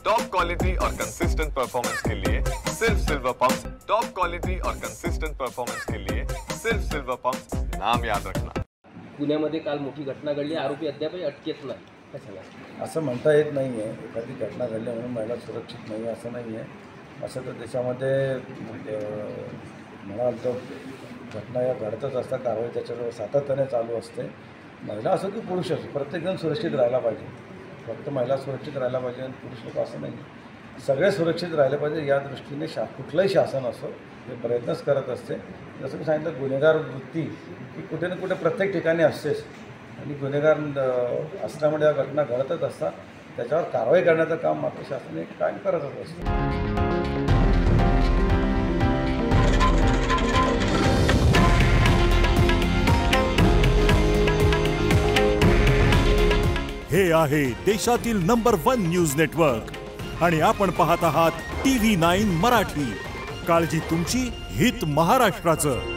Top quality और consistent performance के लिए सिर्फ सिल्वर पंप्स। टॉप क्वालिटी और कंसिस्टेंट परफॉर्मेंस के लिए सिर्फ सिल्वर पंप्स, नाम याद रखना। पुण्यामध्ये काल मोठी घटना घडली, आरोपी अद्यापही अटकेत नाही, काय सांगा? असं म्हणता येत नाही आहे. एखादी घटना घडली म्हणून महिला सुरक्षित नाही असं नाही आहे. असं तर देशामध्ये म्हणाल तर घटना या घडतच असतात, कारवाई त्याच्यावर सातत्याने चालू असते. महिला असो की पुरुष असो, प्रत्येकजण सुरक्षित राहायला पाहिजे. फक्त महिला सुरक्षित राहायला पाहिजे आणि पुरुष लोक असं नाही, सगळे सुरक्षित राहिले पाहिजे. या दृष्टीने कुठलंही शासन असो हे प्रयत्नच करत असते. जसं मी सांगितलं, गुन्हेगार वृत्ती ही कुठे ना कुठे प्रत्येक ठिकाणी असतेच आणि गुन्हेगार असल्यामुळे या घटना घडतच असतात. त्याच्यावर कारवाई करण्याचं काम मात्र शासन कायम करतच असतं. हे आहे देशातील नंबर 1 न्यूज नेटवर्क आणि आपण पाहत आहात TV9 मराठी. काळजी तुमची, हित महाराष्ट्राचं.